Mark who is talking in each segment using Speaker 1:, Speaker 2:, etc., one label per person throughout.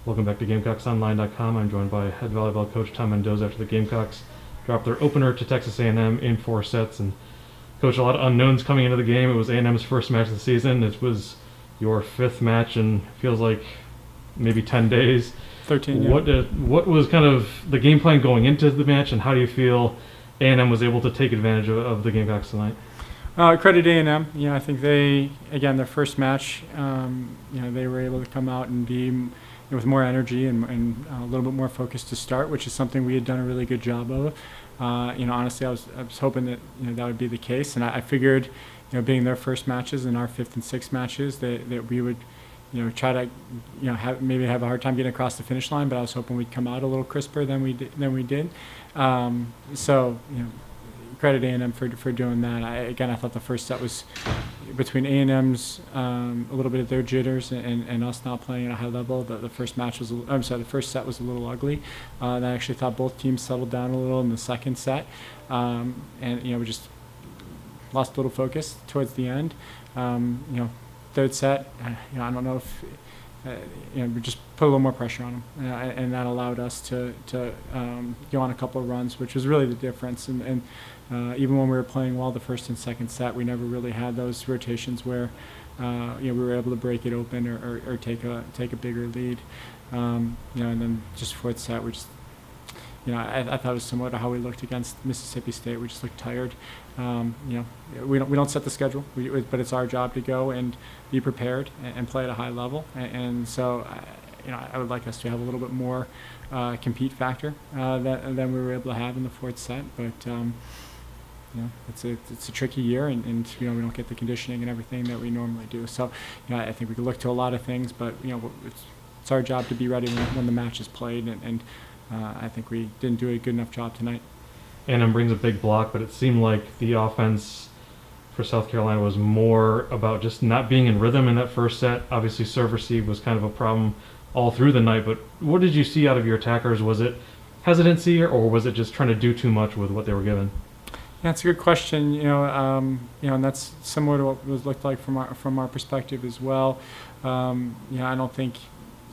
Speaker 1: Welcome back to GamecocksOnline.com. I'm joined by head volleyball coach Tom Mendoza after the Gamecocks dropped their opener to Texas A&M in 4 sets. And coach, a lot of unknowns coming into the game. It was A&M's first match of the season. It was your 5th match in feels like maybe 10 days.
Speaker 2: 13. Yeah.
Speaker 1: What was kind of the game plan going into the match, and how do you feel A&M was able to take advantage of the Gamecocks tonight?
Speaker 2: Credit A&M. I think they, again, their first match, they were able to come out and be with more energy and a little bit more focused to start, which is something we had done a really good job of. Honestly, I was hoping that that would be the case, and I figured, being their first matches and our 5th and 6th matches, that we would, try to, maybe have a hard time getting across the finish line. But I was hoping we'd come out a little crisper than we did. Credit A&M for doing that. I thought the first set was between A&M's a little bit of their jitters and us not playing at a high level. The first match was, the first set was a little ugly. I actually thought both teams settled down a little in the second set, and we just lost a little focus towards the end. Third set, I don't know if. We just put a little more pressure on them, and that allowed us to go on a couple of runs, which was really the difference. And even when we were playing well the first and second set, we never really had those rotations where we were able to break it open or take a bigger lead. And then just fourth set, we just I thought it was similar to how we looked against Mississippi State. We just looked tired. We don't set the schedule, but it's our job to go and be prepared and play at a high level. And so, I would like us to have a little bit more compete factor than we were able to have in the fourth set. But it's a tricky year, and we don't get the conditioning and everything that we normally do. So, I think we can look to a lot of things, but it's our job to be ready when the match is played, and I think we didn't do a good enough job tonight.
Speaker 1: A&M brings a big block, but it seemed like the offense for South Carolina was more about just not being in rhythm in that first set. Obviously, serve receive was kind of a problem all through the night, but what did you see out of your attackers? Was it hesitancy, or was it just trying to do too much with what they were given?
Speaker 2: Yeah, that's a good question. And that's similar to what it looked like from our perspective as well. I don't think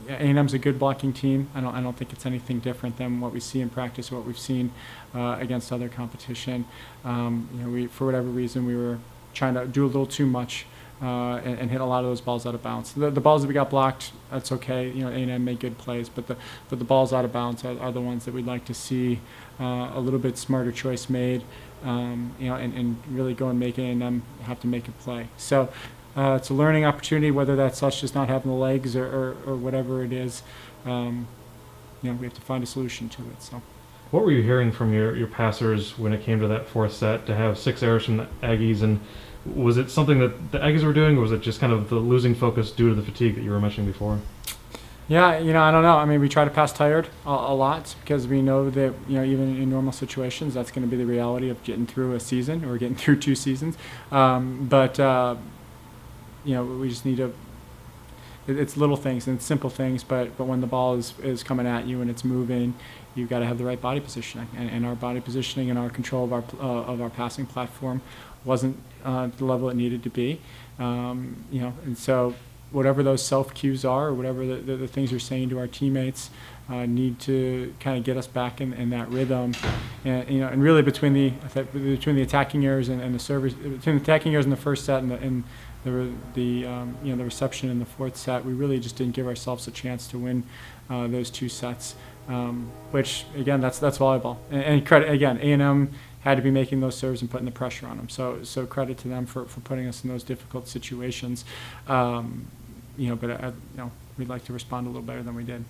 Speaker 2: A&M's a good blocking team. I don't think it's anything different than what we see in practice or what we've seen against other competition. We, for whatever reason, we were trying to do a little too much and hit a lot of those balls out of bounds. The balls that we got blocked, that's okay. A&M made good plays, but the balls out of bounds are the ones that we'd like to see a little bit smarter choice made. And really go and make A&M have to make a play. So. It's a learning opportunity, whether that's us just not having the legs or whatever it is. We have to find a solution to it. So,
Speaker 1: what were you hearing from your passers when it came to that fourth set to have 6 errors from the Aggies? And was it something that the Aggies were doing, or was it just kind of the losing focus due to the fatigue that you were mentioning before?
Speaker 2: Yeah, I don't know. I mean, we try to pass tired a lot because we know that, even in normal situations, that's going to be the reality of getting through a season or getting through 2 seasons. We just need to. It's little things and it's simple things, but when the ball is coming at you and it's moving, you've got to have the right body positioning. And our body positioning and our control of our passing platform wasn't the level it needed to be. And so whatever those self cues are, or whatever the things you're saying to our teammates, need to kind of get us back in that rhythm. And really between the attacking errors and the service, between the attacking errors in the first set and the reception in the fourth set, we really just didn't give ourselves a chance to win those 2 sets. Which again, that's volleyball. And credit again, A&M had to be making those serves and putting the pressure on them. So credit to them for putting us in those difficult situations. But we'd like to respond a little better than we did.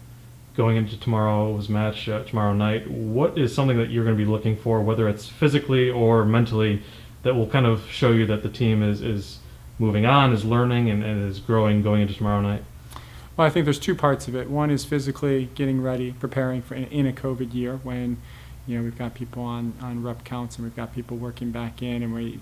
Speaker 1: Going into tomorrow's match, tomorrow night, what is something that you're going to be looking for, whether it's physically or mentally, that will kind of show you that the team is moving on, is learning, and is growing going into tomorrow night?
Speaker 2: Well, I think there's 2 parts of it. One is physically getting ready, preparing for in a COVID year when we've got people on rep counts and we've got people working back in, and we're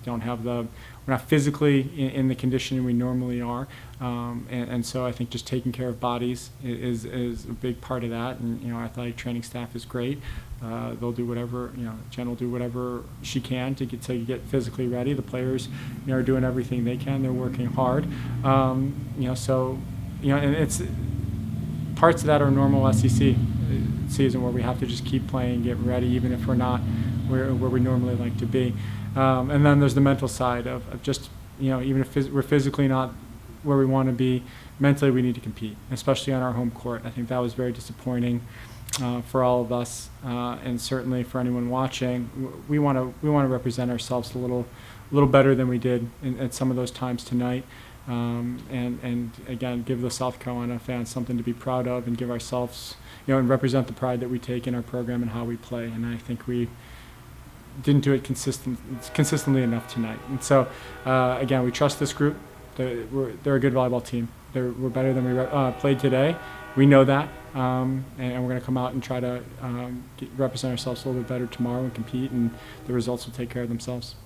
Speaker 2: not physically in the conditioning we normally are. And so I think just taking care of bodies is a big part of that. And our athletic training staff is great. They'll do whatever, Jen will do whatever she can to get physically ready. The players, are doing everything they can. They're working hard. And it's parts of that are normal SEC season where we have to just keep playing, get ready, even if we're not where we normally like to be. And then there's the mental side of just, even if we're physically not where we want to be, mentally we need to compete, especially on our home court. I think that was very disappointing for all of us, and certainly for anyone watching. We want to represent ourselves a little better than we did at some of those times tonight, and again give the South Carolina fans something to be proud of, and give ourselves, and represent the pride that we take in our program and how we play. And I think we didn't do it consistently enough tonight. And so again, we trust this group. They're a good volleyball team. We're better than we played today. We know that, and we're going to come out and try to represent ourselves a little bit better tomorrow and compete, and the results will take care of themselves.